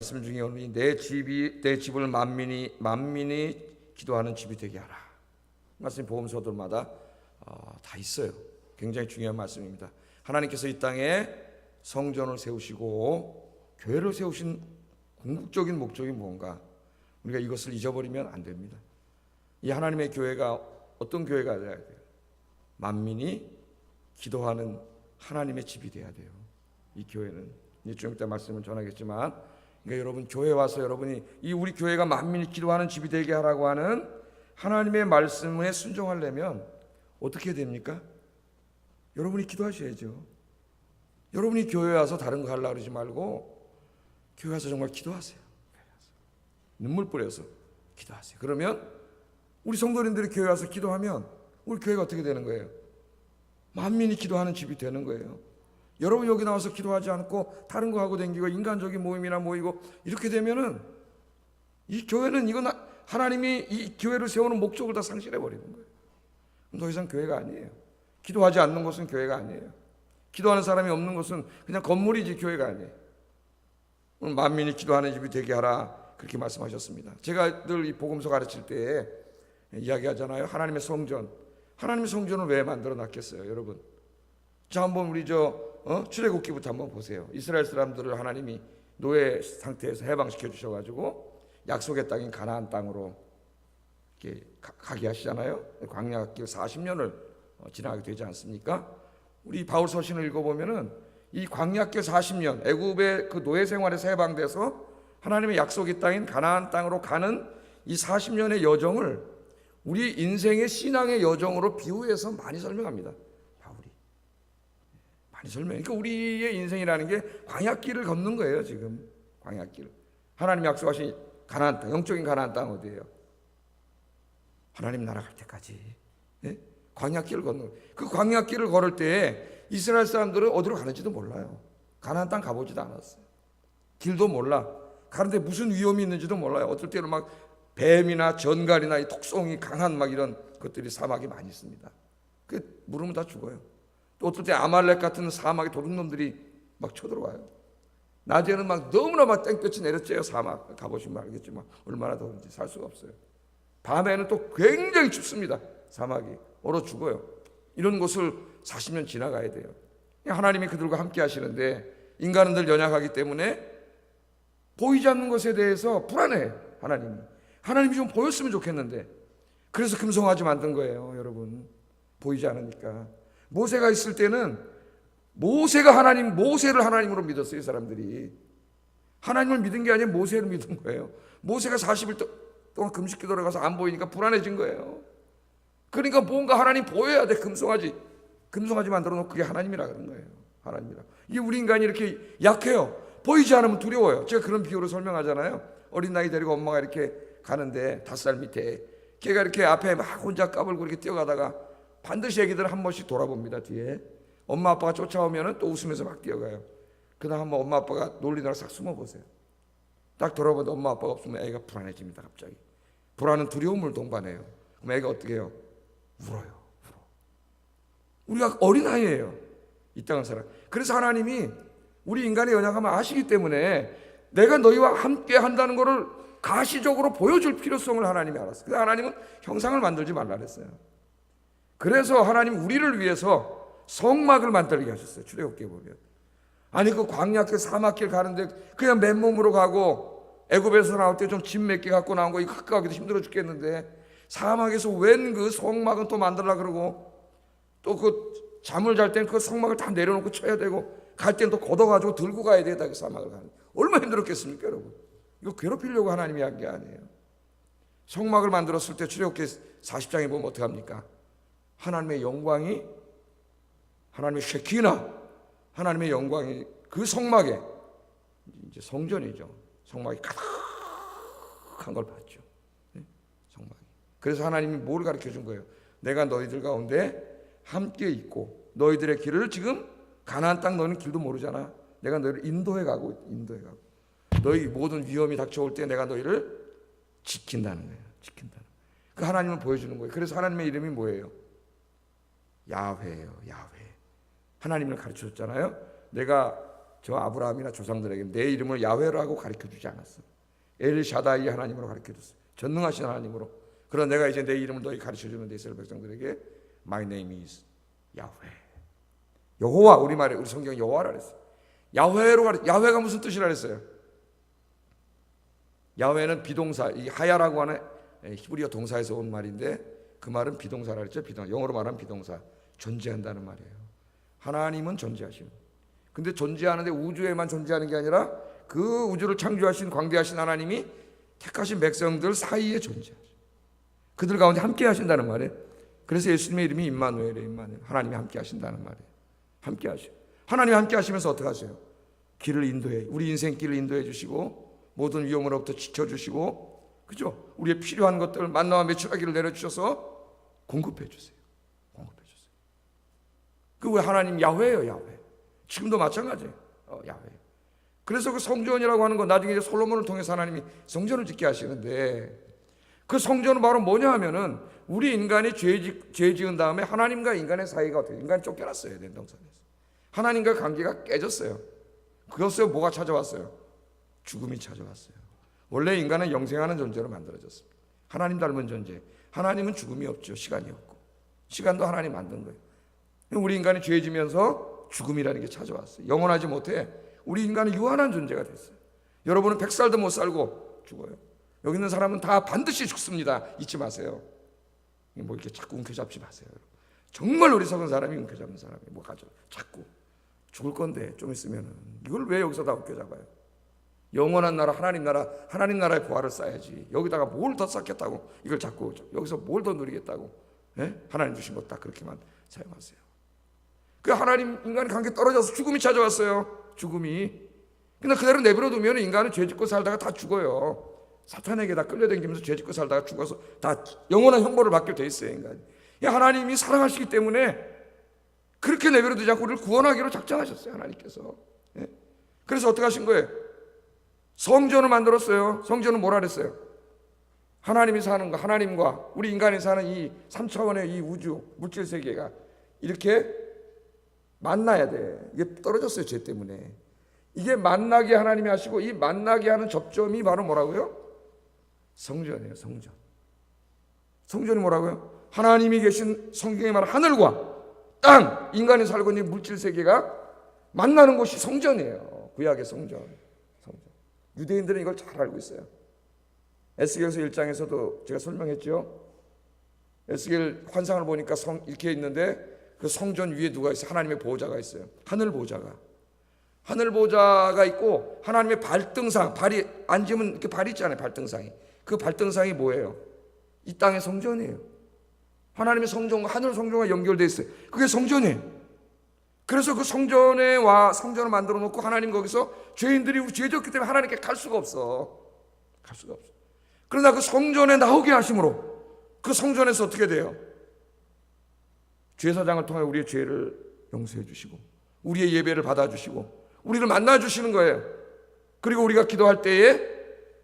말씀 중에 오늘 내 집을 만민이 기도하는 집이 되게 하라. 말씀이 복음서들마다 다 있어요. 굉장히 중요한 말씀입니다. 하나님께서 이 땅에 성전을 세우시고 교회를 세우신 궁극적인 목적이 뭔가, 우리가 이것을 잊어버리면 안 됩니다. 이 하나님의 교회가 어떤 교회가 돼야 돼요? 만민이 기도하는 하나님의 집이 돼야 돼요. 이 교회는 좀 이따 말씀을 전하겠지만, 그러니까 여러분 교회 와서 여러분이 이 우리 교회가 만민이 기도하는 집이 되게 하라고 하는 하나님의 말씀에 순종하려면 어떻게 됩니까? 여러분이 기도하셔야죠. 여러분이 교회 와서 다른 거 하려고 그러지 말고 교회 와서 정말 기도하세요. 눈물 뿌려서 기도하세요. 그러면 우리 성도님들이 교회 와서 기도하면 우리 교회가 어떻게 되는 거예요? 만민이 기도하는 집이 되는 거예요. 여러분 여기 나와서 기도하지 않고 다른 거 하고 다니고 인간적인 모임이나 모이고 이렇게 되면은 이 교회는 이건 하나님이 이 교회를 세우는 목적을 다 상실해 버리는 거예요. 더 이상 교회가 아니에요. 기도하지 않는 것은 교회가 아니에요. 기도하는 사람이 없는 것은 그냥 건물이지 교회가 아니에요. 오늘 만민이 기도하는 집이 되게 하라, 그렇게 말씀하셨습니다. 제가 늘 이 복음서 가르칠 때 이야기하잖아요. 하나님의 성전. 하나님의 성전을 왜 만들어 놨겠어요, 여러분? 자, 한번 우리 출애굽기부터 한번 보세요. 이스라엘 사람들을 하나님이 노예 상태에서 해방시켜 주셔가지고 약속의 땅인 가나안 땅으로 이렇게 가게 하시잖아요. 광야길 40년을 지나게 되지 않습니까? 우리 바울 서신을 읽어보면은 이 광야길 40년 애굽의 그 노예 생활에서 해방돼서 하나님의 약속의 땅인 가나안 땅으로 가는 이 40년의 여정을 우리 인생의 신앙의 여정으로 비유해서 많이 설명합니다. 많이 설명해. 그러니까 우리의 인생이라는 게 광야길을 걷는 거예요. 지금 광야길. 하나님 약속하신 가나안 땅, 영적인 가나안 땅 어디예요? 하나님 나라 갈 때까지. 예? 광야길을 걷는 거예요. 그 광야길을 걸을 때 이스라엘 사람들은 어디로 가는지도 몰라요. 가나안 땅 가보지도 않았어요. 길도 몰라. 가는데 무슨 위험이 있는지도 몰라요. 어떨 때는 막 뱀이나 전갈이나 독성이 강한 막 이런 것들이 사막에 많이 있습니다. 그 물으면 다 죽어요. 또 어떨 때 아말렉 같은 사막에 도둑놈들이 막 쳐들어와요. 낮에는 막 너무나 막 땡볕이 내려쬐요. 사막 가보시면 알겠지만 얼마나 더운지 살 수가 없어요. 밤에는 또 굉장히 춥습니다. 사막이 얼어 죽어요. 이런 곳을 40년 지나가야 돼요. 하나님이 그들과 함께 하시는데 인간은 늘 연약하기 때문에 보이지 않는 것에 대해서 불안해. 하나님이 좀 보였으면 좋겠는데, 그래서 금송아지 만든 거예요. 여러분, 보이지 않으니까. 모세가 있을 때는 모세를 하나님으로 믿었어요. 이 사람들이 하나님을 믿은 게 아니라 모세를 믿은 거예요. 모세가 40일 동안 금식 기도를 가서 안 보이니까 불안해진 거예요. 그러니까 뭔가 하나님 보여야 돼. 금송아지 만들어 놓고 그게 하나님이라 그런 거예요. 하나님이라. 이게 우리 인간이 이렇게 약해요. 보이지 않으면 두려워요. 제가 그런 비유로 설명하잖아요. 어린 아이 데리고 엄마가 이렇게 가는데 5살 밑에 걔가 이렇게 앞에 막 혼자 까불고 이렇게 뛰어가다가 반드시 애기들은 한 번씩 돌아봅니다. 뒤에 엄마 아빠가 쫓아오면 또 웃으면서 막 뛰어가요. 그다음 한번 엄마 아빠가 놀리다가 싹 숨어보세요. 딱 돌아보면 엄마 아빠가 없으면 애가 불안해집니다. 갑자기 불안은 두려움을 동반해요. 그럼 애가 어떻게 해요? 울어요. 우리가 어린아이예요, 이 땅을 살아. 그래서 하나님이 우리 인간의 연약함을 아시기 때문에 내가 너희와 함께 한다는 것을 가시적으로 보여줄 필요성을 하나님이 알았어요. 그래서 하나님은 형상을 만들지 말라 그랬어요. 그래서 하나님 우리를 위해서 성막을 만들게 하셨어요. 출애굽기에 보면. 아니 그 광야길 사막길 가는데 그냥 맨몸으로 가고 애굽에서 나올 때 좀 짐 몇 개 갖고 나온 거 이거 갖고 가기도 힘들어 죽겠는데 사막에서 웬 그 성막은 또 만들라 그러고 또 그 잠을 잘 땐 그 성막을 다 내려놓고 쳐야 되고 갈 땐 또 걷어가지고 들고 가야 되다. 그 사막을 가는 얼마나 힘들었겠습니까, 여러분? 이거 괴롭히려고 하나님이 한 게 아니에요. 성막을 만들었을 때 출애굽기 40장에 보면 어떻게 합니까? 하나님의 영광이, 하나님의 쉐키나, 하나님의 영광이 그 성막에, 이제 성전이죠. 성막이 가득한 걸 봤죠. 성막이. 그래서 하나님이 뭘 가르쳐 준 거예요? 내가 너희들 가운데 함께 있고 너희들의 길을 지금 가나안 땅 너희는 길도 모르잖아. 내가 너희를 인도해 가고 너희 모든 위험이 닥쳐올 때 내가 너희를 지킨다는 거예요. 그 하나님을 보여주는 거예요. 그래서 하나님의 이름이 뭐예요? 야훼예요. 야훼. 하나님을 가르쳐줬잖아요. 내가 저 아브라함이나 조상들에게 내 이름을 야훼라고 가르쳐주지 않았어. 엘샤다이 하나님으로 가르쳐줬어. 전능하신 하나님으로. 그러나 내가 이제 내 이름을 너희 가르쳐주는데 이스라엘 백성들에게 My name is 야훼. 여호와, 우리말에 우리 성경 여호와라 그랬어. 야훼가 무슨 뜻이라 그랬어요? 야훼는 비동사, 이 하야라고 하는 히브리어 동사에서 온 말인데 그 말은 비동사라 그랬죠. 영어로 말하면 비동사, 존재한다는 말이에요. 하나님은 존재하시는. 근데 존재하는데 우주에만 존재하는 게 아니라 그 우주를 창조하신 광대하신 하나님이 택하신 백성들 사이에 존재하셔. 그들 가운데 함께 하신다는 말이에요. 그래서 예수님의 이름이 임마누엘이에요. 임마누엘. 하나님이 함께 하신다는 말이에요. 함께 하셔. 하나님이 함께 하시면서 어떻게 하세요? 길을 인도해, 우리 인생 길을 인도해 주시고 모든 위험으로부터 지켜주시고, 그죠? 우리의 필요한 것들 만나와 매출하기를 내려주셔서 공급해 주세요. 공급해 주세요. 그 하나님 야훼예요. 야훼. 지금도 마찬가지예요. 야훼. 그래서 그 성전이라고 하는 거 나중에 이제 솔로몬을 통해서 하나님이 성전을 짓게 하시는데 그 성전은 바로 뭐냐 하면은 우리 인간이 죄 지은 다음에 하나님과 인간의 사이가 어떻게, 인간이 쫓겨났어요. 에덴 동산에서. 하나님과 관계가 깨졌어요. 그것에 뭐가 찾아왔어요? 죽음이 찾아왔어요. 원래 인간은 영생하는 존재로 만들어졌습니다. 하나님 닮은 존재. 하나님은 죽음이 없죠. 시간이 없고. 시간도 하나님 만든 거예요. 우리 인간이 죄 지면서 죽음이라는 게 찾아왔어요. 영원하지 못해 우리 인간은 유한한 존재가 됐어요. 여러분은 100살도 못 살고 죽어요. 여기 있는 사람은 다 반드시 죽습니다. 잊지 마세요. 뭐 이렇게 자꾸 움켜잡지 마세요. 정말 어리석은 사람이 움켜잡는 사람이 뭐 가져. 자꾸 죽을 건데 좀 있으면은 이걸 왜 여기서 다 움켜잡아요? 영원한 나라, 하나님 나라의 부활을 쌓아야지. 여기다가 뭘 더 쌓겠다고 이걸 자꾸 여기서 뭘 더 누리겠다고, 예? 하나님 주신 것 딱 그렇게만 사용하세요. 그 하나님 인간의 관계 떨어져서 죽음이 찾아왔어요. 죽음이. 근데 그대로 내버려두면 인간은 죄짓고 살다가 다 죽어요. 사탄에게 다 끌려다니면서 죄짓고 살다가 죽어서 다 영원한 형벌을 받게 돼 있어요. 인간이. 하나님이 사랑하시기 때문에 그렇게 내버려두지 않고 우리를 구원하기로 작정하셨어요. 하나님께서. 예? 그래서 어떻게 하신 거예요? 성전을 만들었어요. 성전은 뭐라 그랬어요? 하나님이 사는 거, 하나님과 우리 인간이 사는 이 3차원의 이 우주, 물질 세계가 이렇게 만나야 돼. 이게 떨어졌어요. 죄 때문에. 이게 만나게 하나님이 하시고 이 만나게 하는 접점이 바로 뭐라고요? 성전이에요. 성전. 성전이 뭐라고요? 하나님이 계신 성경에 말하는 하늘과 땅, 인간이 살고 있는 물질 세계가 만나는 곳이 성전이에요. 구약의 성전. 유대인들은 이걸 잘 알고 있어요. 에스겔서 1장에서도 제가 설명했죠. 에스겔 환상을 보니까 이렇게 있는데 그 성전 위에 누가 있어요? 하나님의 보호자가 있어요. 하늘 보호자가 있고 하나님의 발등상, 발이 앉으면 이렇게 발이 있잖아요. 발등상이. 그 발등상이 뭐예요? 이 땅의 성전이에요. 하나님의 성전과 하늘 성전과 연결되어 있어요. 그게 성전이에요. 그래서 그 성전을 만들어 놓고 하나님 거기서 죄인들이 죄졌기 때문에 하나님께 갈 수가 없어. 갈 수가 없어. 그러나 그 성전에 나오게 하심으로 그 성전에서 어떻게 돼요? 제사장을 통해 우리의 죄를 용서해 주시고 우리의 예배를 받아주시고 우리를 만나주시는 거예요. 그리고 우리가 기도할 때에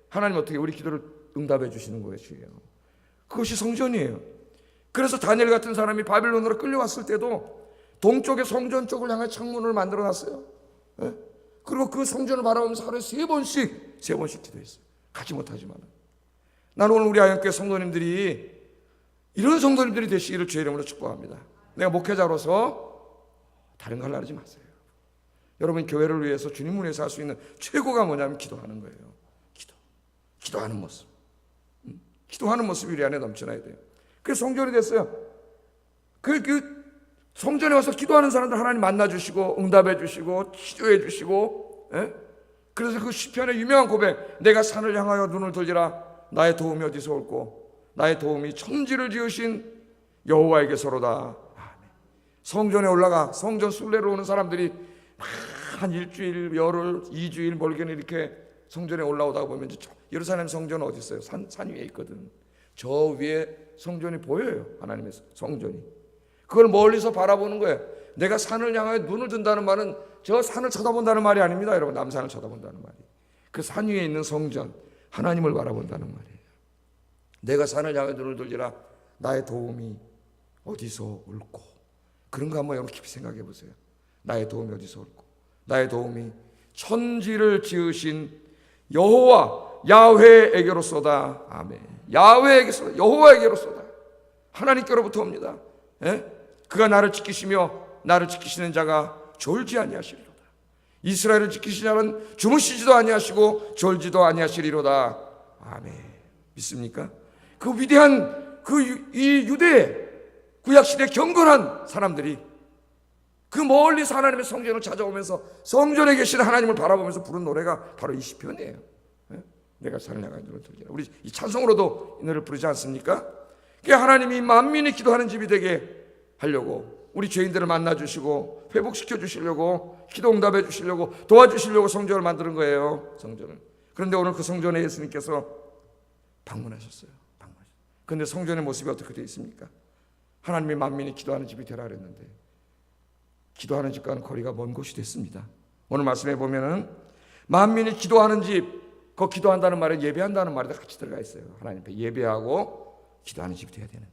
하나님 어떻게 우리 기도를 응답해 주시는 것이에요. 그것이 성전이에요. 그래서 다니엘 같은 사람이 바빌론으로 끌려왔을 때도 동쪽의 성전 쪽을 향해 창문을 만들어놨어요. 예? 그리고 그 성전을 바라보면서 하루에 세 번씩 기도했어요. 가지 못하지만 나는 오늘 우리 아영교회 성도님들이 이런 성도님들이 되시기를 주의 이름으로 축복합니다. 내가 목회자로서 다른 걸 하지 마세요. 여러분 교회를 위해서 주님을 위해서 할 수 있는 최고가 뭐냐면 기도하는 거예요. 기도하는 모습. 기도하는 모습이 우리 안에 넘쳐나야 돼요. 그래서 성전이 됐어요. 그 성전에 와서 기도하는 사람들 하나님 만나주시고 응답해 주시고 치료해 주시고, 예? 그래서 그 시편의 유명한 고백, 내가 산을 향하여 눈을 돌리라 나의 도움이 어디서 올꼬 나의 도움이 천지를 지으신 여호와에게서로다. 성전에 올라가 성전 순례로 오는 사람들이 한 일주일, 열흘, 2주일 멀게는 이렇게 성전에 올라오다 보면 예루살렘 성전은 어디 있어요? 산 위에 있거든. 저 위에 성전이 보여요. 하나님의 성전이. 그걸 멀리서 바라보는 거예요. 내가 산을 향하여 눈을 든다는 말은 저 산을 쳐다본다는 말이 아닙니다. 여러분 남산을 쳐다본다는 말이. 그 산 위에 있는 성전 하나님을 바라본다는 말이에요. 내가 산을 향하여 눈을 들리라 나의 도움이 어디서 올꼬. 그런 거 한번 여러분 깊이 생각해 보세요. 나의 도움이 어디서 올꼬. 나의 도움이 천지를 지으신 여호와 야훼에게로소다. 아멘. 야훼에게로소다. 여호와에게로소다. 하나님께로부터 옵니다. 예? 그가 나를 지키시며 나를 지키시는 자가 졸지 아니하시리로다. 이스라엘을 지키시는 자는 주무시지도 아니하시고 졸지도 아니하시리로다. 아멘. 믿습니까? 그 위대한 이 유대 구약시대 경건한 사람들이 그 멀리서 하나님의 성전을 찾아오면서 성전에 계신 하나님을 바라보면서 부른 노래가 바로 이 시편이에요. 내가 산을 향하여 눈을 들지라. 우리 이 찬송으로도 이 노래를 부르지 않습니까? 하나님이 만민이 기도하는 집이 되게 하려고, 우리 죄인들을 만나주시고 회복시켜 주시려고, 기도 응답해 주시려고, 도와주시려고 성전을 만드는 거예요. 성전을. 그런데 오늘 그 성전에 예수님께서 방문하셨어요. 그런데 성전의 모습이 어떻게 되어 있습니까? 하나님이 만민이 기도하는 집이 되라 그랬는데 기도하는 집과는 거리가 먼 곳이 됐습니다. 오늘 말씀에 보면은 만민이 기도하는 집, 그 기도한다는 말에 예배한다는 말이 같이 들어가 있어요. 하나님 앞에 예배하고 기도하는 집이 되어야 되는데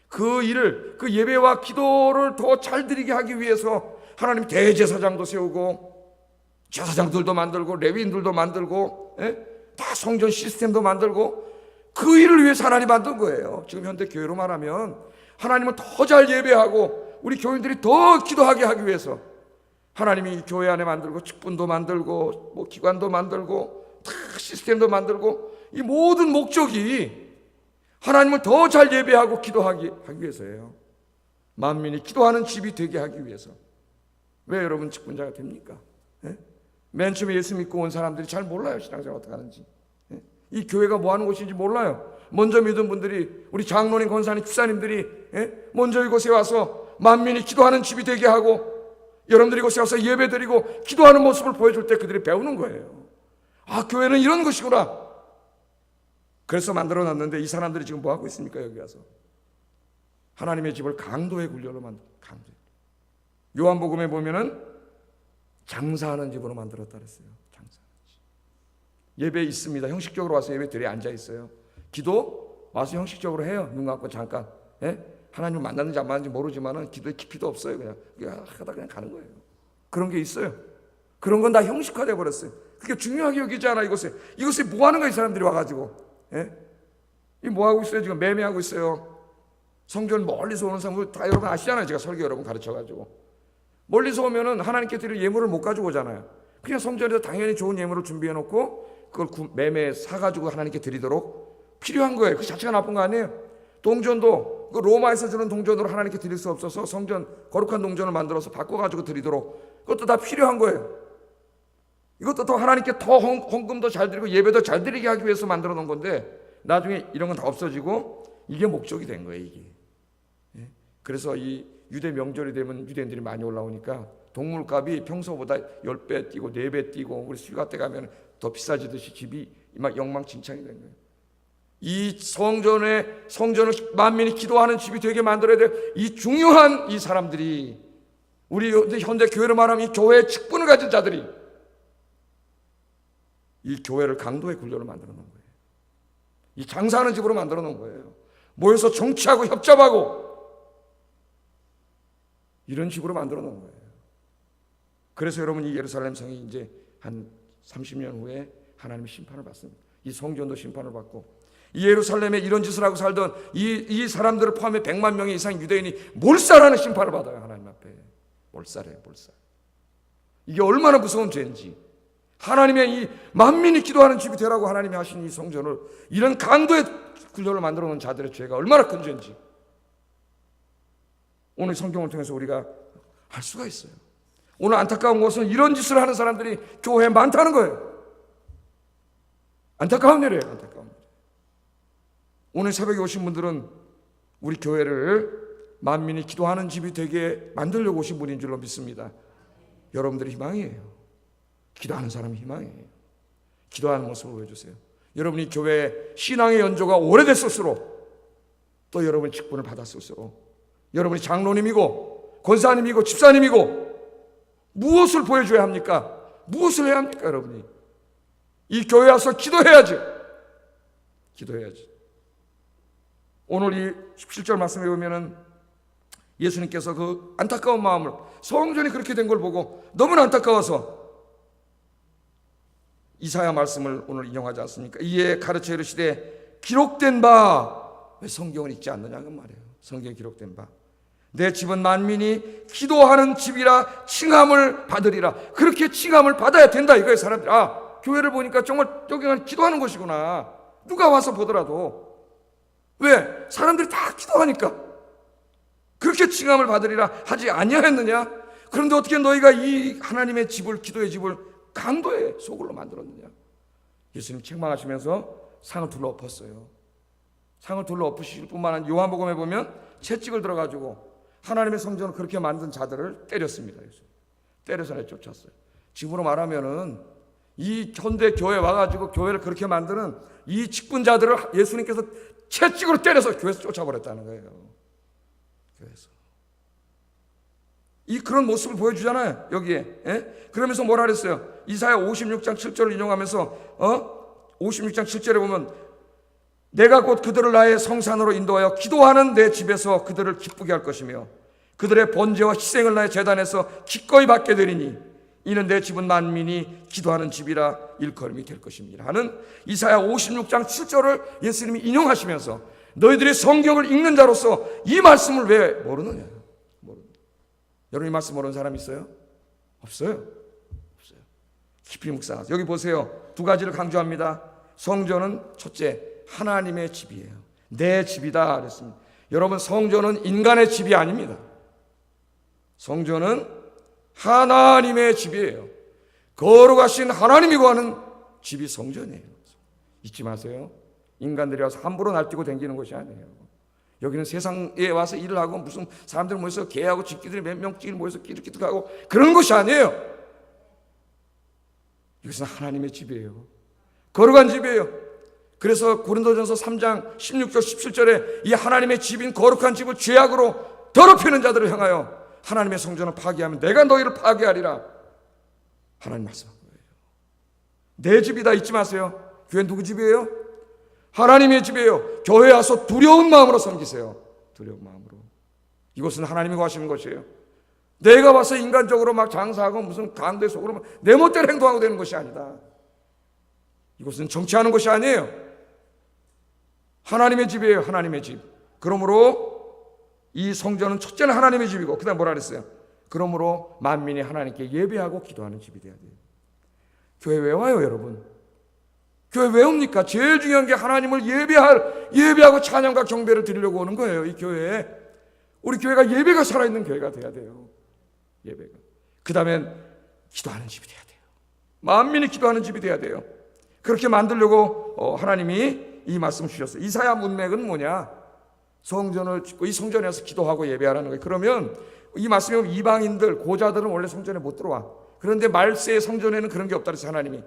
그 일을, 그 예배와 기도를 더 잘 드리게 하기 위해서 하나님 대제사장도 세우고 제사장들도 만들고 레위인들도 만들고, 다 성전 시스템도 만들고 그 일을 위해서 하나님 만든 거예요. 지금 현대 교회로 말하면 하나님은 더 잘 예배하고 우리 교인들이 더 기도하게 하기 위해서 하나님이 교회 안에 만들고 직분도 만들고 뭐 기관도 만들고 다 시스템도 만들고 이 모든 목적이 하나님을 더 잘 예배하고 기도하기 위해서예요. 만민이 기도하는 집이 되게 하기 위해서. 왜 여러분 직분자가 됩니까? 맨 처음에 예수 믿고 온 사람들이 잘 몰라요. 신앙생활 어떻게 하는지. 이 교회가 뭐 하는 곳인지 몰라요. 먼저 믿은 분들이, 우리 장로님, 권사님, 집사님들이 먼저 이곳에 와서 만민이 기도하는 집이 되게 하고 여러분들이 이곳에 와서 예배드리고 기도하는 모습을 보여줄 때 그들이 배우는 거예요. 아, 교회는 이런 것이구나. 그래서 만들어놨는데 이 사람들이 지금 뭐 하고 있습니까? 여기 와서 하나님의 집을 강도의 굴려로 만들어. 강도. 요한복음에 보면은 장사하는 집으로 만들었다 그랬어요. 예배 있습니다. 형식적으로 와서 예배드려 앉아 있어요. 기도 와서 형식적으로 해요. 눈 감고 잠깐. 하나님을 만났는지 안 만났는지 모르지만은 기도에 깊이도 없어요. 그냥 하다 그냥 가는 거예요. 그런 게 있어요. 그런 건 다 형식화돼 버렸어요. 그게 중요하게 여기지 않아. 이곳에 뭐 하는 거야? 이 사람들이 와가지고. 이 뭐 하고 있어요? 지금 매매하고 있어요. 성전 멀리서 오는 사람들 다 여러분 아시잖아요. 제가 설교 여러분 가르쳐가지고 멀리서 오면은 하나님께 드릴 예물을 못 가지고 오잖아요. 그냥 성전에서 당연히 좋은 예물을 준비해 놓고 그걸 매매 사가지고 하나님께 드리도록 필요한 거예요. 그 자체가 나쁜 거 아니에요. 동전도 그 로마에서 주는 동전으로 하나님께 드릴 수 없어서 성전 거룩한 동전을 만들어서 바꿔가지고 드리도록, 그것도 다 필요한 거예요. 이것도 더 하나님께 더 헌금도 잘 드리고 예배도 잘 드리게 하기 위해서 만들어 놓은 건데 나중에 이런 건 다 없어지고 이게 목적이 된 거예요. 이게. 그래서 이 유대 명절이 되면 유대인들이 많이 올라오니까 동물값이 평소보다 10배 뛰고 4배 뛰고 우리 휴가 때 가면 더 비싸지듯이 집이 막 영망진창이 된 거예요. 이 성전을 만민이 기도하는 집이 되게 만들어야 될 이 중요한 이 사람들이, 우리 현대 교회로 말하면 이 교회의 직분을 가진 자들이 이 교회를 강도의 굴려로 만들어 놓은 거예요. 이 장사하는 집으로 만들어 놓은 거예요. 모여서 정치하고 협잡하고 이런 식으로 만들어 놓은 거예요. 그래서 여러분 이 예루살렘 성이 이제 한 30년 후에 하나님의 심판을 받습니다. 이 성전도 심판을 받고 이 예루살렘에 이런 짓을 하고 살던 이 사람들을 포함해 100만 명의 이상 유대인이 몰살하는 심판을 받아요. 하나님 앞에 몰살해요. 몰살. 이게 얼마나 무서운 죄인지, 하나님의 이 만민이 기도하는 집이 되라고 하나님이 하신 이 성전을 이런 강도의 굴려를 만들어 놓은 자들의 죄가 얼마나 큰 죄인지 오늘 성경을 통해서 우리가 알 수가 있어요. 오늘 안타까운 것은 이런 짓을 하는 사람들이 교회에 많다는 거예요. 안타까운 일이에요. 안타까운 일. 오늘 새벽에 오신 분들은 우리 교회를 만민이 기도하는 집이 되게 만들려고 오신 분인 줄로 믿습니다. 여러분들이 희망이에요. 기도하는 사람이 희망이에요. 기도하는 모습을 보여주세요. 여러분이 교회 신앙의 연조가 오래됐을수록 또 여러분이 직분을 받았을수록 여러분이 장로님이고 권사님이고 집사님이고 무엇을 보여줘야 합니까? 무엇을 해야 합니까? 여러분이 이 교회 와서 기도해야지. 기도해야지. 오늘 이 17절 말씀에 보면은 예수님께서 그 안타까운 마음을, 성전이 그렇게 된 걸 보고 너무나 안타까워서 이사야 말씀을 오늘 인용하지 않습니까? 이에 가르쳐 이르시되 기록된 바, 왜 성경은 읽지 않느냐 그 말이에요. 성경에 기록된 바, 내 집은 만민이 기도하는 집이라 칭함을 받으리라. 그렇게 칭함을 받아야 된다 이거예요. 사람들이 교회를 보니까 정말 여기가 기도하는 곳이구나. 누가 와서 보더라도. 왜? 사람들이 다 기도하니까. 그렇게 칭함을 받으리라 하지 아니하였느냐? 그런데 어떻게 너희가 이 하나님의 집을, 기도의 집을 강도의 소굴로 만들었느냐? 예수님 책망하시면서 상을 둘러 엎었어요. 상을 둘러 엎으실 뿐만 아니라 요한복음에 보면 채찍을 들어가지고 하나님의 성전을 그렇게 만든 자들을 때렸습니다. 때려서 내쫓았어요. 지금으로 말하면은 이 현대 교회 와가지고 교회를 그렇게 만드는 이 직분자들을 예수님께서 채찍으로 때려서 교회에서 쫓아버렸다는 거예요. 교회에서. 이 그런 모습을 보여주잖아요. 여기에. 예? 그러면서 뭐라 그랬어요? 이사야 56장 7절을 인용하면서 56장 7절에 보면 내가 곧 그들을 나의 성산으로 인도하여 기도하는 내 집에서 그들을 기쁘게 할 것이며 그들의 번제와 희생을 나의 제단에서 기꺼이 받게 되리니 이는 내 집은 만민이 기도하는 집이라 일컬음이 될 것입니다 하는 이사야 56장 7절을 예수님이 인용하시면서 너희들이 성경을 읽는 자로서 이 말씀을 왜 모르느냐? 여러분 이 말씀 모르는 사람 있어요? 없어요. 없어요. 깊이 묵상하세요. 여기 보세요. 두 가지를 강조합니다. 성전은 첫째 하나님의 집이에요. 내 집이다 그랬습니다. 여러분 성전은 인간의 집이 아닙니다. 성전은 하나님의 집이에요. 거룩하신 하나님이 구하는 집이 성전이에요. 잊지 마세요. 인간들이 와서 함부로 날뛰고 다니는 것이 아니에요. 여기는 세상에 와서 일을 하고 무슨 사람들 모여서 개하고 집기들이 몇 명씩 모여서 끼득끼득하고 그런 것이 아니에요. 이것은 하나님의 집이에요. 거룩한 집이에요. 그래서 고린도전서 3장 16절 17절에 이 하나님의 집인 거룩한 집을 죄악으로 더럽히는 자들을 향하여 하나님의 성전을 파괴하면 내가 너희를 파괴하리라 하나님 말씀한 거예요. 내 집이다 잊지 마세요. 교회 누구 집이에요? 하나님의 집이에요. 교회 와서 두려운 마음으로 섬기세요. 두려운 마음으로. 이것은 하나님이 구하시는 것이에요. 내가 와서 인간적으로 막 장사하고 무슨 강대 속으로 내 멋대로 행동하고 되는 것이 아니다. 이것은 정치하는 것이 아니에요. 하나님의 집이에요. 하나님의 집. 그러므로 이 성전은 첫째는 하나님의 집이고 그 다음 뭐라 그랬어요? 그러므로 만민이 하나님께 예배하고 기도하는 집이 돼야 돼요. 교회 왜 와요 여러분? 교회 왜 옵니까? 제일 중요한 게 하나님을 예배하고 찬양과 경배를 드리려고 오는 거예요. 이 교회에. 우리 교회가 예배가 살아있는 교회가 돼야 돼요. 예배가. 그 다음엔 기도하는 집이 돼야 돼요. 만민이 기도하는 집이 돼야 돼요. 그렇게 만들려고 하나님이 이 말씀을 주셨어요. 이사야 문맥은 뭐냐? 성전을 짓고 이 성전에서 기도하고 예배하라는 거예요. 그러면 이 말씀에 보면 이방인들, 고자들은 원래 성전에 못 들어와. 그런데 말세의 성전에는 그런 게 없다 그래서 하나님이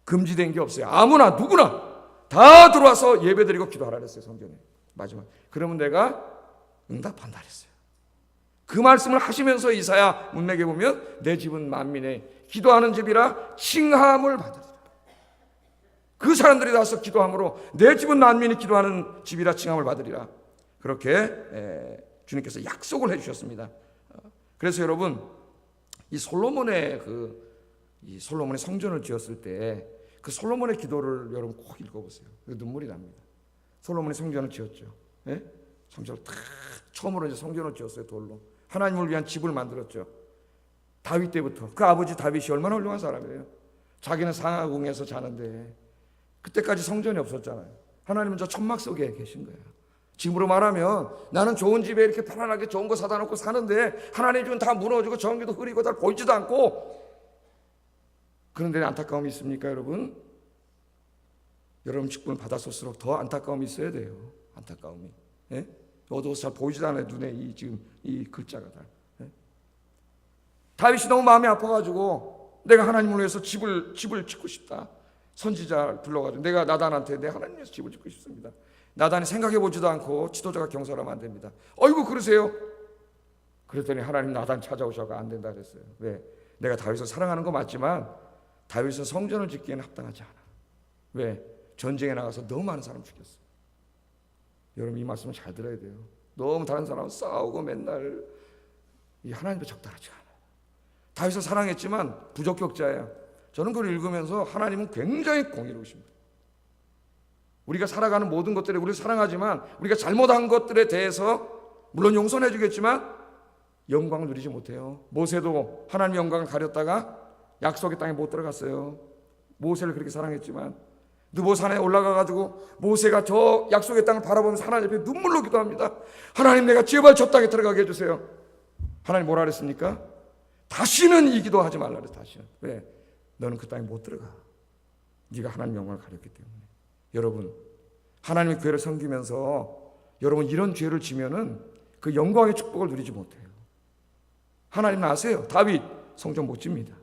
금지된 게 없어요. 아무나 누구나 다 들어와서 예배드리고 기도하라 그랬어요. 성전에. 마지막. 그러면 내가 응답한다 그랬어요. 그 말씀을 하시면서 이사야 문맥에 보면 내 집은 만민의 기도하는 집이라 칭함을 받으리라. 그 사람들이 나와서 기도함으로 내 집은 만민이 기도하는 집이라 칭함을 받으리라. 그렇게 주님께서 약속을 해주셨습니다. 그래서 여러분 이 솔로몬의 솔로몬의 성전을 지었을 때 그 솔로몬의 기도를 여러분 꼭 읽어보세요. 눈물이 납니다. 솔로몬의 성전을 지었죠. 예? 성전을 탁 처음으로 이제 성전을 지었어요. 돌로 하나님을 위한 집을 만들었죠. 다윗 때부터 그 아버지 다윗이 얼마나 훌륭한 사람이에요. 자기는 상하궁에서 자는데 그때까지 성전이 없었잖아요. 하나님은 저 천막 속에 계신 거예요. 지금으로 말하면 나는 좋은 집에 이렇게 편안하게 좋은 거 사다 놓고 사는데 하나님 주면 다 무너지고 전기도 흐리고 다 보이지도 않고 그런데 안타까움이 있습니까 여러분? 여러분 직분을 받았을수록 더 안타까움이 있어야 돼요. 안타까움이. 예? 어두워서 잘 보이지도 않아요. 눈에 지금 이 글자가 다. 예? 다윗이 너무 마음이 아파가지고 내가 하나님을 위해서 집을 짓고 싶다. 선지자 불러가지고 내가 나단한테 내 하나님 위해서 집을 짓고 싶습니다. 나단이 생각해보지도 않고 지도자가 경솔하면 안 됩니다. 어이구 그러세요? 그랬더니 하나님 나단 찾아오셔서 안 된다 그랬어요. 왜? 내가 다윗을 사랑하는 거 맞지만 다윗은 성전을 짓기에는 합당하지 않아. 왜? 전쟁에 나가서 너무 많은 사람 죽였어요. 여러분 이 말씀을 잘 들어야 돼요. 너무 다른 사람하고 싸우고 맨날 이 하나님의 적당하지 않아요. 다윗을 사랑했지만 부적격자예요. 저는 그걸 읽으면서 하나님은 굉장히 공의로우십니다. 우리가 살아가는 모든 것들에 우리를 사랑하지만 우리가 잘못한 것들에 대해서 물론 용서해 주겠지만 영광을 누리지 못해요. 모세도 하나님의 영광을 가렸다가 약속의 땅에 못 들어갔어요. 모세를 그렇게 사랑했지만 느보산에 올라가가지고 모세가 저 약속의 땅을 바라보면서 하나님 앞에 눈물로 기도합니다. 하나님, 내가 제발 저 땅에 들어가게 해주세요. 하나님 뭐라 그랬습니까? 다시는 이 기도하지 말라 그랬어요. 다시는. 왜? 너는 그 땅에 못 들어가. 네가 하나님 영광을 가렸기 때문에. 여러분, 하나님의 교회를 섬기면서 여러분 이런 죄를 지면은 그 영광의 축복을 누리지 못해요. 하나님 아세요? 다윗 성전 못 집니다.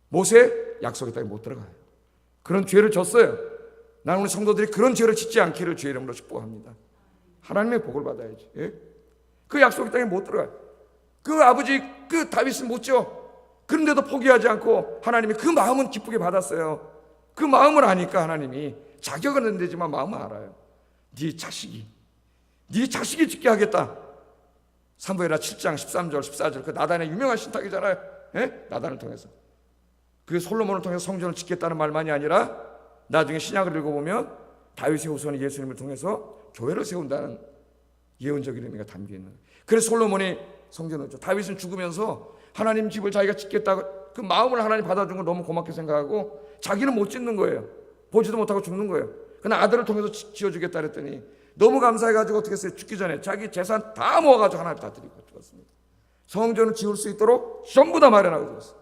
모세 약속의 땅에 못 들어가요. 그런 죄를 졌어요. 나는 우리 성도들이 그런 죄를 짓지 않기를 주의 이름으로 축복합니다. 하나님의 복을 받아야지. 예? 그 약속의 땅에 못 들어가요. 그 아버지 그 다윗은 못 지어. 그런데도 포기하지 않고 하나님이 그 마음은 기쁘게 받았어요. 그 마음을 아니까 하나님이 자격은 안 되지만 마음은 알아요. 네 자식이 짓게 하겠다. 사무엘하 7장 13절 14절 그 나단의 유명한 신탁이잖아요. 예? 나단을 통해서 그 솔로몬을 통해서 성전을 짓겠다는 말만이 아니라 나중에 신약을 읽어보면 다윗의 후손이 예수님을 통해서 교회를 세운다는 예언적인 의미가 담겨있는 거예요. 그래서 솔로몬이 성전을 짓죠. 다윗은 죽으면서 하나님 집을 자기가 짓겠다고 그 마음을 하나님 받아준 걸 너무 고맙게 생각하고 자기는 못 짓는 거예요. 보지도 못하고 죽는 거예요. 그러나 아들을 통해서 지어주겠다 그랬더니 너무 감사해가지고 어떻게 했어요? 죽기 전에 자기 재산 다 모아가지고 하나님 다 드리고 죽었습니다. 성전을 지을 수 있도록 전부 다 마련하고 죽었어요.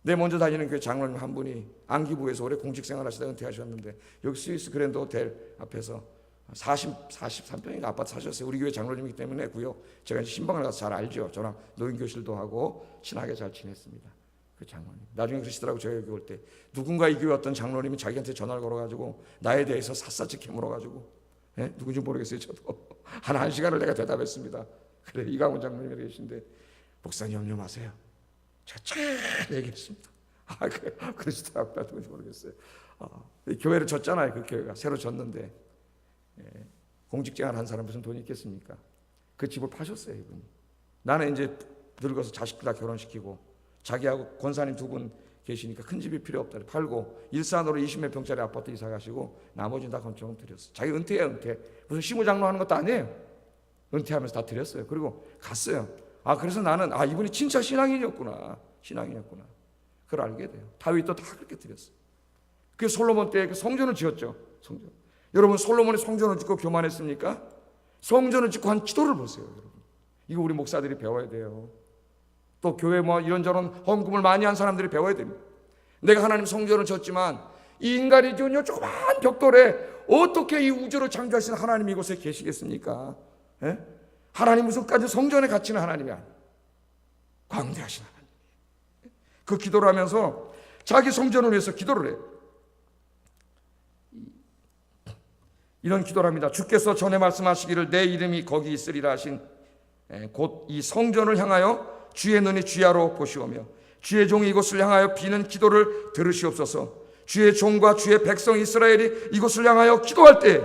내 먼저 다니는 교회 장로님 한 분이 안기부에서 오래 공직생활 하시다 은퇴하셨는데 여기 스위스 그랜드 호텔 앞에서 43평인가 아파트 사셨어요. 우리 교회 장로님이기 때문에 구요. 제가 신방을 가서 잘 알죠. 저랑 노인교실도 하고 친하게 잘 지냈습니다. 그 장로님. 나중에 그러시더라고. 제가 여기 올 때 누군가 이 교회 어떤 장로님이 자기한테 전화를 걸어가지고 나에 대해서 삿삿지 캐물어가지고 누군지 모르겠어요. 저도 한 시간을 내가 대답했습니다. 그래 이강훈 장로님이 계신데 목사님 염려 마세요. 제가 잘 얘기했습니다. 그래 그러시더라고요. 누군지 모르겠어요. 교회를 졌잖아요. 그 교회가 새로 졌는데 공직생활 한 사람 무슨 돈이 있겠습니까? 그 집을 파셨어요. 이분이. 나는 이제 늙어서 자식들 다 결혼시키고 자기하고 권사님 두 분 계시니까 큰 집이 필요 없다. 팔고 일산으로 20몇 평짜리 아파트 이사 가시고 나머지는 다 건축금 드렸어요. 자기 은퇴야 은퇴. 무슨 시무장로 하는 것도 아니에요. 은퇴하면서 다 드렸어요. 그리고 갔어요. 그래서 나는 이분이 진짜 신앙인이었구나. 그걸 알게 돼요. 다윗도 다 그렇게 드렸어요. 그 솔로몬 때 그 성전을 지었죠. 성전. 여러분 솔로몬이 성전을 짓고 교만했습니까? 성전을 짓고 한 기도를 보세요. 여러분. 이거 우리 목사들이 배워야 돼요. 또 교회 이런저런 헌금을 많이 한 사람들이 배워야 됩니다. 내가 하나님 성전을 졌지만 이 인간이 지은 요 조그만 벽돌에 어떻게 이 우주를 창조하신 하나님이 이곳에 계시겠습니까? 하나님 무슨까지 성전에 갇히는 하나님이 아니에요. 광대하신 하나님. 그 기도를 하면서 자기 성전을 위해서 기도를 해요. 이런 기도를 합니다. 주께서 전에 말씀하시기를 내 이름이 거기 있으리라 하신 곧 이 성전을 향하여 주의 눈이 주야로 보시오며 주의 종이 이곳을 향하여 비는 기도를 들으시옵소서. 주의 종과 주의 백성 이스라엘이 이곳을 향하여 기도할 때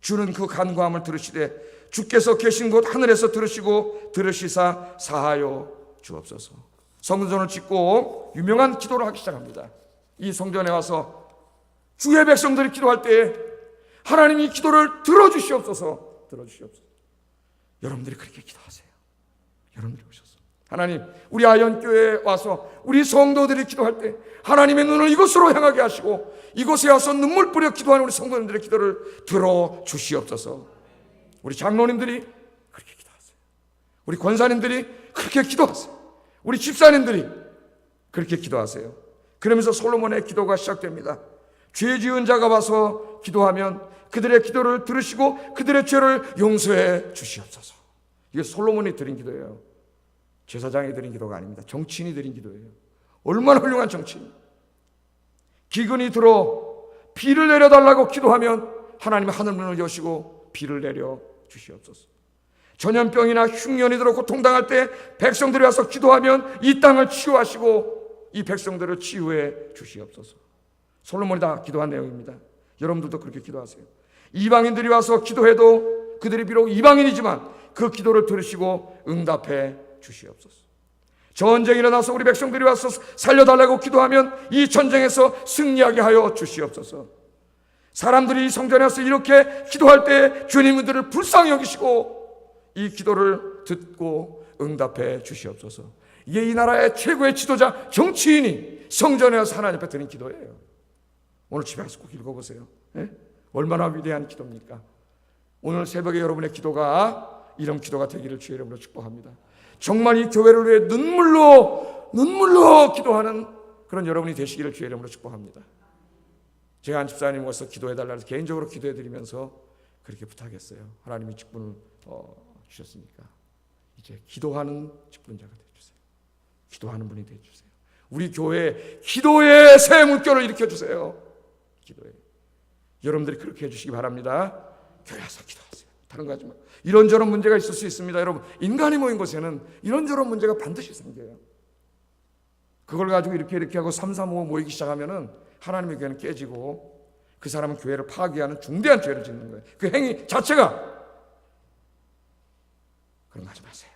주는 그 간구함을 들으시되 주께서 계신 곳 하늘에서 들으시고 들으시사 사하여 주옵소서. 성전을 짓고 유명한 기도를 하기 시작합니다. 이 성전에 와서 주의 백성들이 기도할 때 하나님이 기도를 들어주시옵소서. 여러분들이 그렇게 기도하세요. 여러분들이 오셔서 하나님 우리 아현교회에 와서 우리 성도들이 기도할 때 하나님의 눈을 이곳으로 향하게 하시고 이곳에 와서 눈물 뿌려 기도하는 우리 성도님들의 기도를 들어주시옵소서. 우리 장로님들이 그렇게 기도하세요. 우리 권사님들이 그렇게 기도하세요. 우리 집사님들이 그렇게 기도하세요. 그러면서 솔로몬의 기도가 시작됩니다. 죄 지은 자가 와서 기도하면 그들의 기도를 들으시고 그들의 죄를 용서해 주시옵소서. 이게 솔로몬이 드린 기도예요. 제사장이 드린 기도가 아닙니다. 정치인이 드린 기도예요. 얼마나 훌륭한 정치인. 기근이 들어 비를 내려달라고 기도하면 하나님이 하늘문을 여시고 비를 내려 주시옵소서. 전염병이나 흉년이 들어 고통당할 때 백성들이 와서 기도하면 이 땅을 치유하시고 이 백성들을 치유해 주시옵소서. 솔로몬이 다 기도한 내용입니다. 여러분들도 그렇게 기도하세요. 이방인들이 와서 기도해도 그들이 비록 이방인이지만 그 기도를 들으시고 응답해 주시옵소서. 전쟁이 일어나서 우리 백성들이 와서 살려달라고 기도하면 이 전쟁에서 승리하게 하여 주시옵소서. 사람들이 이 성전에 와서 이렇게 기도할 때 주님 그들을 불쌍히 여기시고 이 기도를 듣고 응답해 주시옵소서. 이게 이 나라의 최고의 지도자 정치인이 성전에 와서 하나님 앞에 드린 기도예요. 오늘 집에 가서 꼭 읽어보세요. 예? 얼마나 위대한 기도입니까? 오늘 새벽에 여러분의 기도가 이런 기도가 되기를 주의 이름으로 축복합니다. 정말 이 교회를 위해 눈물로 기도하는 그런 여러분이 되시기를 주의 이름으로 축복합니다. 제가 한 집사님 모셔서 기도해달라 해서 개인적으로 기도해드리면서 그렇게 부탁했어요. 하나님이 직분을 주셨으니까 이제 기도하는 직분자가 되어주세요. 기도하는 분이 되어주세요. 우리 교회에 기도의 새 물결을 일으켜주세요. 기도에 여러분들이 그렇게 해주시기 바랍니다. 교회 와서 기도하세요. 다른 거 하지 말고. 이런저런 문제가 있을 수 있습니다. 여러분, 인간이 모인 곳에는 이런저런 문제가 반드시 생겨요. 그걸 가지고 이렇게 하고 335 모이기 시작하면은 하나님의 교회는 깨지고 그 사람은 교회를 파괴하는 중대한 죄를 짓는 거예요. 그 행위 자체가. 그런 거 하지 마세요.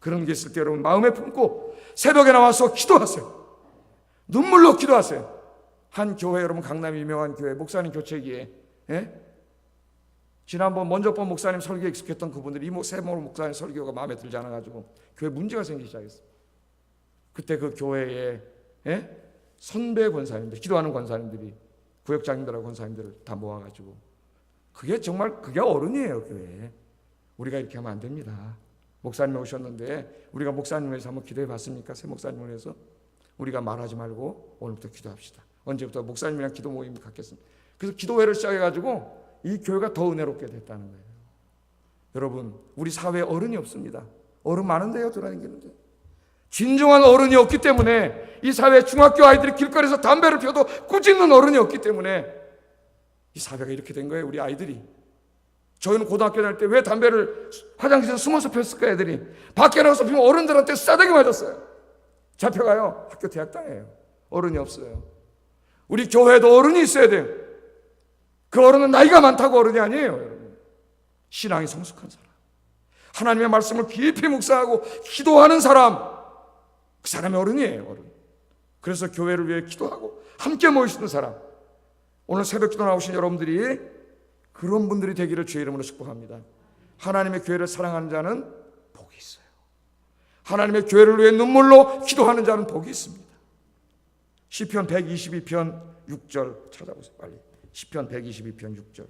그런 게 있을 때 여러분 마음에 품고 새벽에 나와서 기도하세요. 눈물로 기도하세요. 한 교회, 여러분 강남의 유명한 교회 목사님 교체기에 지난번 먼저 본 목사님 설교에 익숙했던 그분들이 세모 목사님 설교가 마음에 들지 않아가지고 교회 문제가 생기기 시작했어요. 그때 그 교회에 선배 권사님들, 기도하는 권사님들이 구역장님들하고 권사님들을 다 모아가지고 그게 정말 그게 어른이에요. 교회에 우리가 이렇게 하면 안 됩니다. 목사님이 오셨는데 우리가 목사님을 위해서 한번 기도해 봤습니까? 새 목사님을 위해서 우리가 말하지 말고 오늘부터 기도합시다. 언제부터 목사님이랑 기도 모임을 갖겠습니다. 그래서 기도회를 시작해가지고 이 교회가 더 은혜롭게 됐다는 거예요. 여러분, 우리 사회에 어른이 없습니다. 어른 많은데요, 돌아다니는데. 진정한 어른이 없기 때문에 이 사회 중학교 아이들이 길거리에서 담배를 피워도 꾸짖는 어른이 없기 때문에 이 사회가 이렇게 된 거예요. 우리 아이들이. 저희는 고등학교 다닐 때 왜 담배를 화장실에서 숨어서 폈을까? 애들이 밖에 나가서 피우면 어른들한테 싸대기 맞았어요. 잡혀가요. 학교 대학당해요. 어른이 없어요. 우리 교회도 어른이 있어야 돼요. 그 어른은 나이가 많다고 어른이 아니에요. 여러분, 신앙이 성숙한 사람, 하나님의 말씀을 깊이 묵상하고 기도하는 사람, 그 사람이 어른이에요. 어른. 그래서 교회를 위해 기도하고 함께 모이시는 사람, 오늘 새벽 기도 나오신 여러분들이 그런 분들이 되기를 주의 이름으로 축복합니다. 하나님의 교회를 사랑하는 자는 복이 있어요. 하나님의 교회를 위해 눈물로 기도하는 자는 복이 있습니다. 시편 122편 6절 찾아보세요. 빨리. 시편 122편 6절.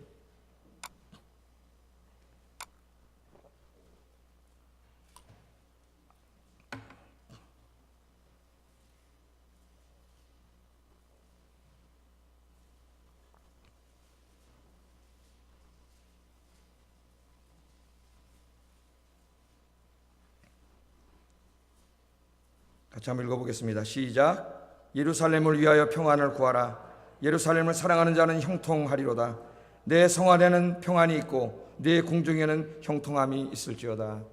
같이 한번 읽어보겠습니다. 시작. 예루살렘을 위하여 평안을 구하라. 예루살렘을 사랑하는 자는 형통하리로다. 내 성 안에는 평안이 있고 내 궁중에는 형통함이 있을지어다. 아멘.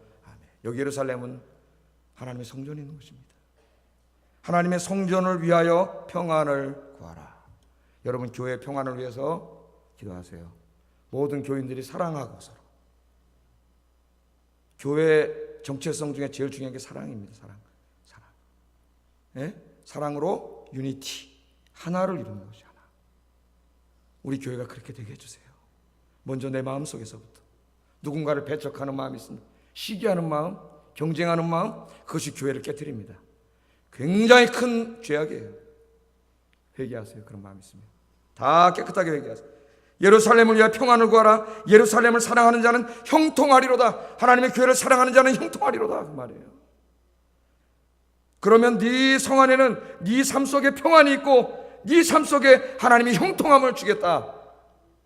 여기 예루살렘은 하나님의 성전이 있는 곳입니다. 하나님의 성전을 위하여 평안을 구하라. 여러분, 교회 평안을 위해서 기도하세요. 모든 교인들이 사랑하고 서로. 교회 정체성 중에 제일 중요한 게 사랑입니다. 사랑. 사랑으로 유니티, 하나를 이루는 것이 하나. 우리 교회가 그렇게 되게 해주세요. 먼저 내 마음속에서부터 누군가를 배척하는 마음이 있습니다. 시기하는 마음, 경쟁하는 마음, 그것이 교회를 깨뜨립니다. 굉장히 큰 죄악이에요. 회개하세요. 그런 마음이 있으면 다 깨끗하게 회개하세요. 예루살렘을 위하여 평안을 구하라. 예루살렘을 사랑하는 자는 형통하리로다. 하나님의 교회를 사랑하는 자는 형통하리로다, 그 말이에요. 그러면 네 성 안에는 네 삶 속에 평안이 있고 네 삶 속에 하나님이 형통함을 주겠다,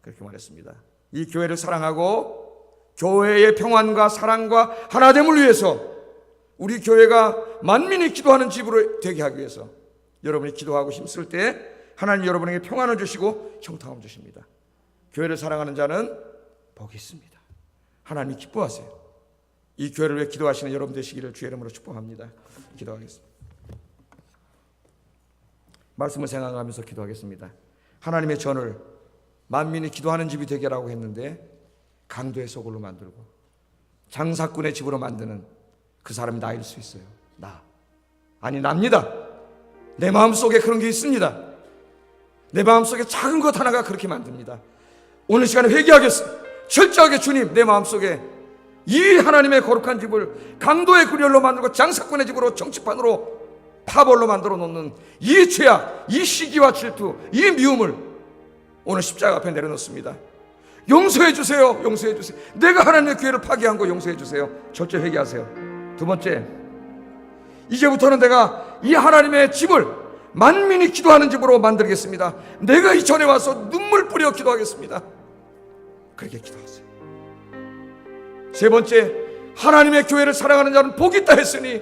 그렇게 말했습니다. 이 교회를 사랑하고 교회의 평안과 사랑과 하나됨을 위해서 우리 교회가 만민이 기도하는 집으로 되게 하기 위해서 여러분이 기도하고 힘쓸 때 하나님 여러분에게 평안을 주시고 형통함을 주십니다. 교회를 사랑하는 자는 복이 있습니다. 하나님이 기뻐하세요. 이 교회를 위해 기도하시는 여러분 되시기를 주의 이름으로 축복합니다. 기도하겠습니다. 말씀을 생각하면서 기도하겠습니다. 하나님의 전을 만민이 기도하는 집이 되게 하라고 했는데 강도의 소굴로 만들고 장사꾼의 집으로 만드는 그 사람이 나일 수 있어요. 납니다. 내 마음속에 그런 게 있습니다. 내 마음속에 작은 것 하나가 그렇게 만듭니다. 오늘 시간에 회개하겠습니다. 철저하게 주님, 내 마음속에 이 하나님의 거룩한 집을 강도의 구렬로 만들고 장사꾼의 집으로 정치판으로 파벌로 만들어 놓는 이 죄악, 이 시기와 질투, 이 미움을 오늘 십자가 앞에 내려놓습니다. 용서해 주세요. 용서해 주세요. 내가 하나님의 교회를 파괴한 거 용서해 주세요. 철저히 회개하세요. 두 번째, 이제부터는 내가 이 하나님의 집을 만민이 기도하는 집으로 만들겠습니다. 내가 이 전에 와서 눈물 뿌려 기도하겠습니다. 그렇게 기도하세요. 세 번째, 하나님의 교회를 사랑하는 자는 복이 있다 했으니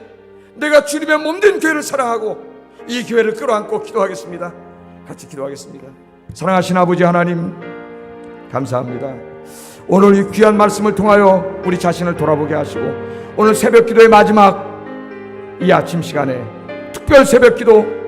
내가 주님의 몸된 교회를 사랑하고 이 교회를 끌어안고 기도하겠습니다. 같이 기도하겠습니다. 사랑하신 아버지 하나님, 감사합니다. 오늘 이 귀한 말씀을 통하여 우리 자신을 돌아보게 하시고 오늘 새벽 기도의 마지막 이 아침 시간에 특별 새벽 기도